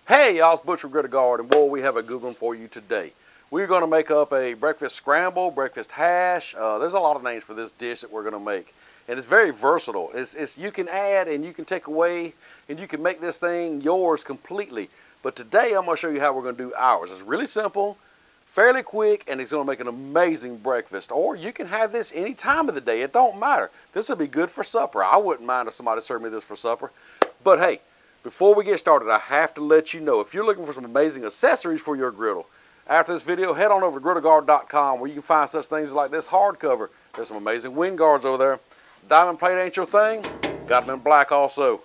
Hey y'all, it's Butch from Griddle, and boy, we have a good one for you today. We're going to make up a breakfast scramble, breakfast hash. There's a lot of names for this dish that we're going to make, and it's very versatile. You can add and you can take away, and you can make this thing yours completely. But today I'm going to show you how we're going to do ours. It's really simple, fairly quick, and it's going to make an amazing breakfast. Or you can have this any time of the day. It don't matter. This will be good for supper. I wouldn't mind if somebody served me this for supper. But hey, before we get started, I have to let you know, if you're looking for some amazing accessories for your griddle, after this video, head on over to griddleguard.com where you can find such things like this hardcover. There's some amazing wind guards over there. Diamond plate ain't your thing? Got them in black also.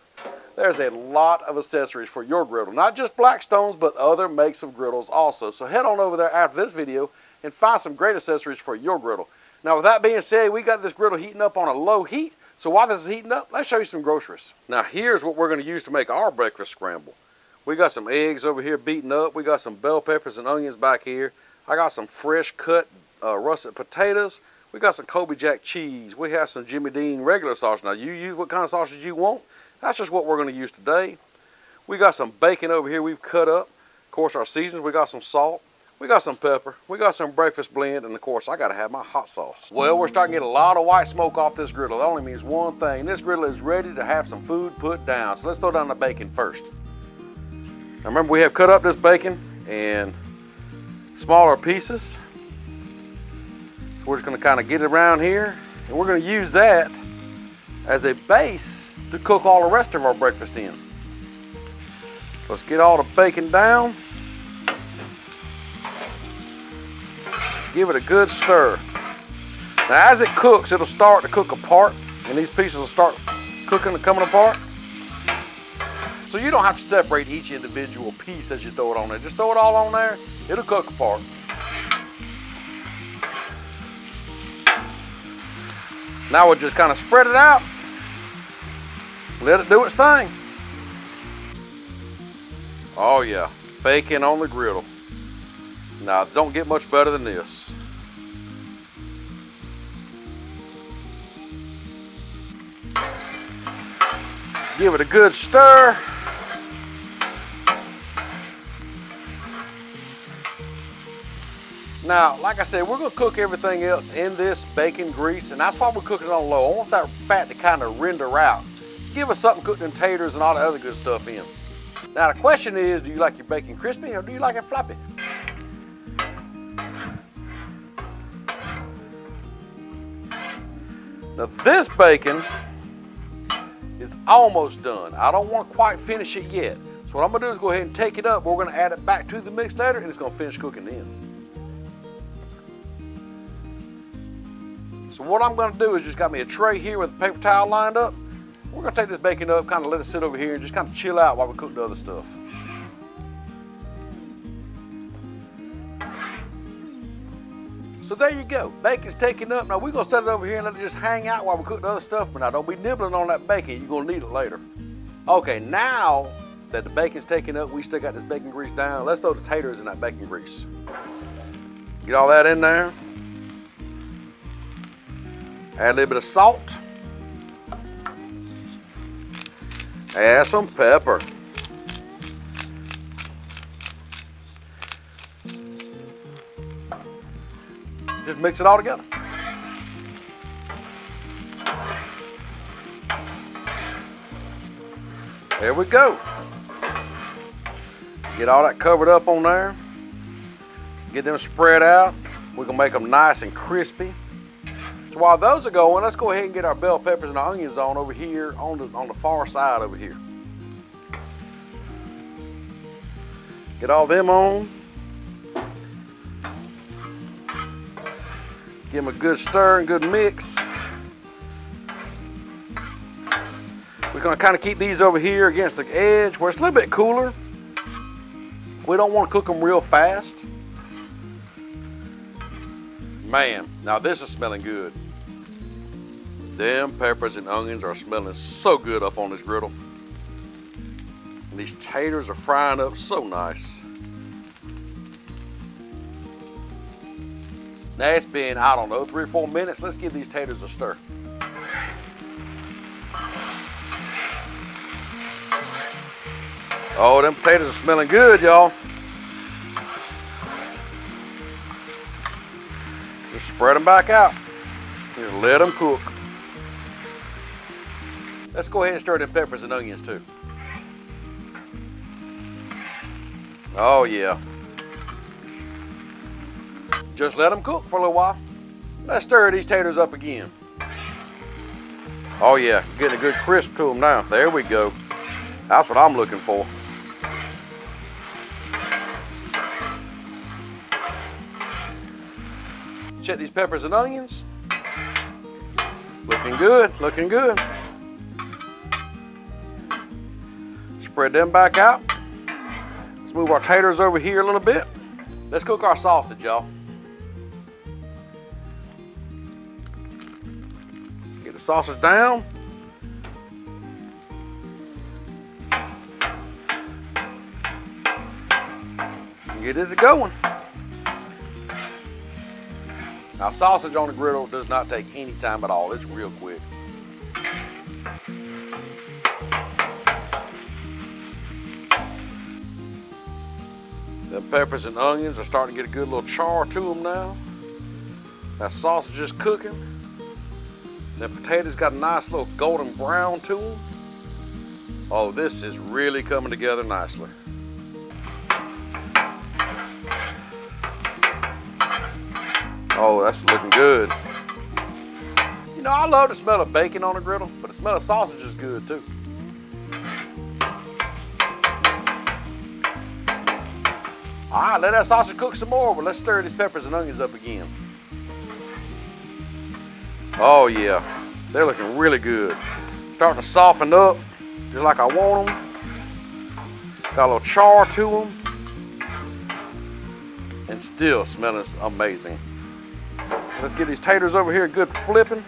There's a lot of accessories for your griddle, not just Blackstones, but other makes of griddles also. So head on over there after this video and find some great accessories for your griddle. Now, with that being said, we got this griddle heating up on a low heat. So while this is heating up, let's show you some groceries. Now here's what we're going to use to make our breakfast scramble. We got some eggs over here beaten up. We got some bell peppers and onions back here. I got some fresh cut russet potatoes. We got some Kobe Jack cheese. We have some Jimmy Dean regular sausage. Now you use what kind of sausage you want. That's just what we're going to use today. We got some bacon over here we've cut up. Of course, our seasonings, we got some salt. We got some pepper, we got some breakfast blend, and of course I gotta have my hot sauce. Well, we're starting to get a lot of white smoke off this griddle. That only means one thing. This griddle is ready to have some food put down. So let's throw down the bacon first. Now remember, we have cut up this bacon in smaller pieces. So we're just gonna kind of get it around here, and we're gonna use that as a base to cook all the rest of our breakfast in. Let's get all the bacon down. Give it a good stir. Now as it cooks, it'll start to cook apart, and these pieces will start cooking and coming apart. So you don't have to separate each individual piece as you throw it on there. Just throw it all on there, it'll cook apart. Now we'll just kind of spread it out, let it do its thing. Oh yeah, bacon on the griddle. Now, don't get much better than this. Give it a good stir. Now, like I said, we're going to cook everything else in this bacon grease, and that's why we're cooking it on low. I want that fat to kind of render out. Give us something cooked in taters and all the other good stuff in. Now, the question is, do you like your bacon crispy or do you like it floppy? Now this bacon is almost done. I don't want to quite finish it yet. So what I'm going to do is go ahead and take it up. We're going to add it back to the mix later, and it's going to finish cooking in. So what I'm going to do is just got me a tray here with a paper towel lined up. We're going to take this bacon up, kind of let it sit over here and just kind of chill out while we cook the other stuff. So there you go, bacon's taken up. Now we're gonna set it over here and let it just hang out while we cook the other stuff, but now don't be nibbling on that bacon, you're gonna need it later. Okay, now that the bacon's taken up, we still got this bacon grease down, let's throw the taters in that bacon grease. Get all that in there. Add a little bit of salt. Add some pepper. Just mix it all together. There we go. Get all that covered up on there. Get them spread out. We're gonna make them nice and crispy. So while those are going, let's go ahead and get our bell peppers and our onions on over here on the far side over here. Get all them on. Give them a good stir and good mix. We're going to kind of keep these over here against the edge where it's a little bit cooler. We don't want to cook them real fast. Man, now this is smelling good. Them peppers and onions are smelling so good up on this griddle. And these taters are frying up so nice. Now it's been, I don't know, 3 or 4 minutes. Let's give these taters a stir. Oh, them potatoes are smelling good, y'all. Just spread them back out. Just let them cook. Let's go ahead and stir them peppers and onions too. Oh yeah. Just let them cook for a little while. Let's stir these taters up again. Oh yeah, getting a good crisp to them now. There we go. That's what I'm looking for. Check these peppers and onions. Looking good, looking good. Spread them back out. Let's move our taters over here a little bit. Let's cook our sausage, y'all. Get the sausage down. Get it going. Now, sausage on the griddle does not take any time at all. It's real quick. The peppers and onions are starting to get a good little char to them now. That sausage is cooking. The potatoes got a nice little golden brown to them. Oh, this is really coming together nicely. Oh, that's looking good. You know, I love the smell of bacon on the griddle, but the smell of sausage is good too. All right, let that sausage cook some more, but let's stir these peppers and onions up again. Oh yeah, they're looking really good. Starting to soften up, just like I want them. Got a little char to them. And still smelling amazing. Let's get these taters over here good flipping.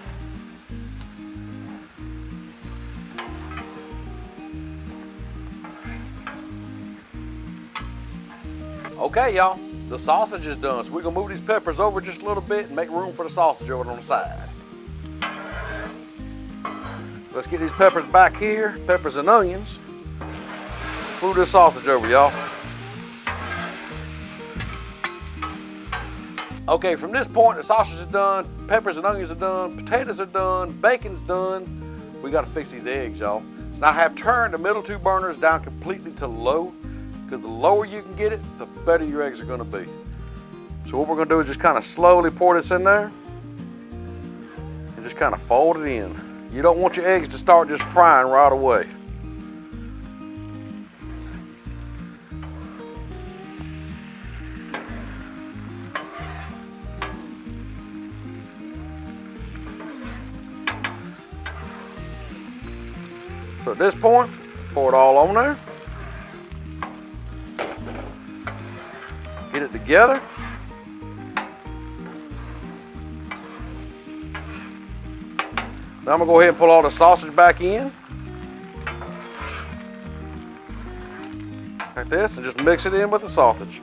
Okay, y'all, the sausage is done. So we're gonna move these peppers over just a little bit and make room for the sausage over on the side. Let's get these peppers back here, peppers and onions. Move this sausage over, y'all. Okay, from this point, the sausage is done, peppers and onions are done, potatoes are done, bacon's done. We gotta fix these eggs, y'all. So now I have turned the middle two burners down completely to low, because the lower you can get it, the better your eggs are gonna be. So what we're gonna do is just kind of slowly pour this in there, and just kind of fold it in. You don't want your eggs to start just frying right away. So at this point, pour it all on there. Get it together. Now I'm gonna go ahead and pull all the sausage back in. Like this, and just mix it in with the sausage.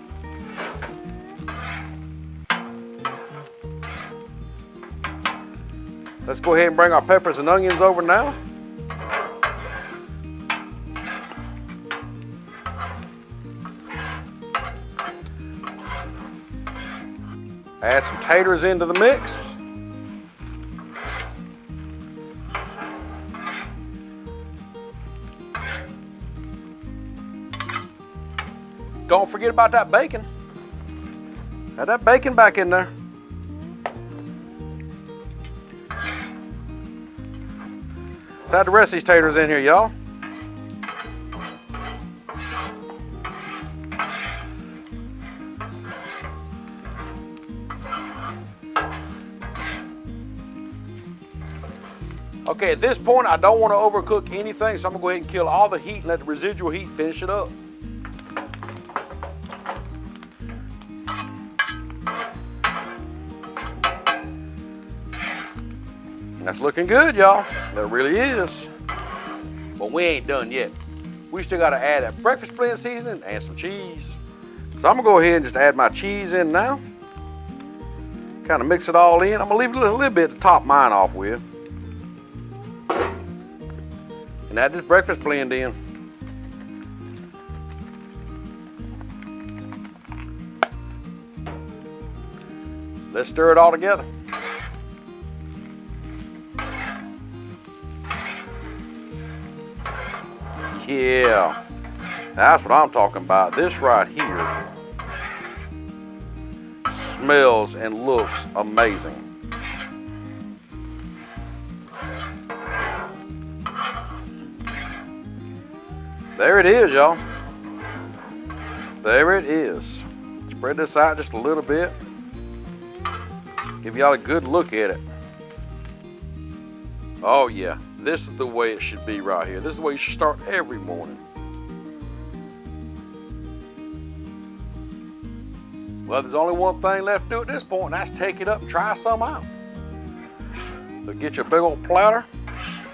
Let's go ahead and bring our peppers and onions over now. Add some taters into the mix. Don't forget about that bacon. Add that bacon back in there. Let's add the rest of these taters in here, y'all. Okay, at this point, I don't want to overcook anything, so I'm going to go ahead and kill all the heat and let the residual heat finish it up. And that's looking good, y'all. That really is. But we ain't done yet. We still got to add that breakfast blend seasoning and some cheese. So I'm going to go ahead and just add my cheese in now. Kind of mix it all in. I'm going to leave a little bit to top mine off with. And add this breakfast blend in. Let's stir it all together. Yeah, that's what I'm talking about. This right here smells and looks amazing. There it is, y'all. There it is. Spread this out just a little bit. Give y'all a good look at it. Oh yeah, this is the way it should be right here. This is the way you should start every morning. Well, there's only one thing left to do at this point, and that's take it up and try some out. So get your big old platter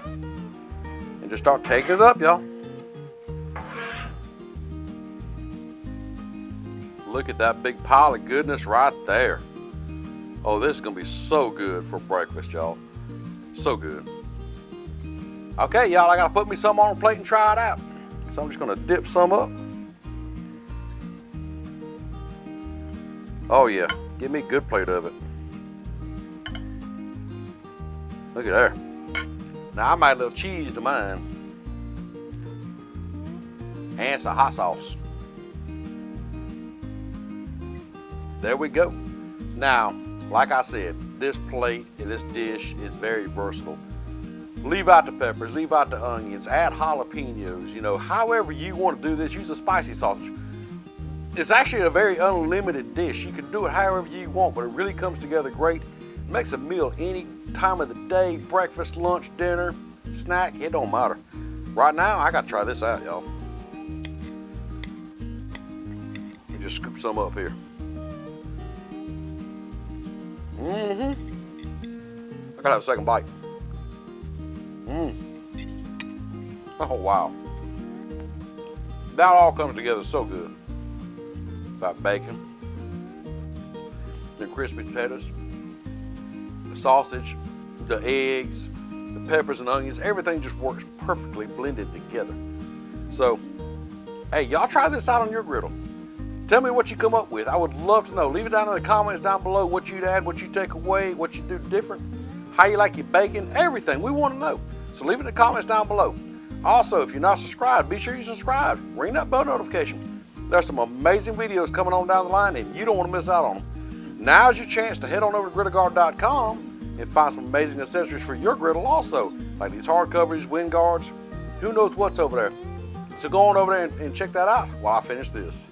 and just start taking it up, y'all. Look at that big pile of goodness right there. Oh, this is gonna be so good for breakfast, y'all. So good. Okay, y'all, I gotta put me some on a plate and try it out. So I'm just gonna dip some up. Oh yeah, give me a good plate of it. Look at there. Now I might add a little cheese to mine. And some hot sauce. There we go. Now, like I said, this plate and this dish is very versatile. Leave out the peppers, leave out the onions, add jalapenos, you know, however you want to do this. Use a spicy sausage. It's actually a very unlimited dish. You can do it however you want, but it really comes together great. It makes a meal any time of the day, breakfast, lunch, dinner, snack, it don't matter. Right now, I got to try this out, y'all. Let me just scoop some up here. I gotta have a second bite. Oh wow. That all comes together so good. That bacon, the crispy potatoes, the sausage, the eggs, the peppers and onions, everything just works perfectly blended together. So, hey, y'all try this out on your griddle. Tell me what you come up with. I would love to know. Leave it down in the comments down below what you'd add, what you take away, what you do different, how you like your bacon, everything. We want to know. So leave it in the comments down below. Also, if you're not subscribed, be sure you subscribe. Ring that bell notification. There's some amazing videos coming on down the line, and you don't want to miss out on them. Now's your chance to head on over to griddleguard.com and find some amazing accessories for your griddle also, like these hard covers, wind guards. Who knows what's over there. So go on over there and check that out while I finish this.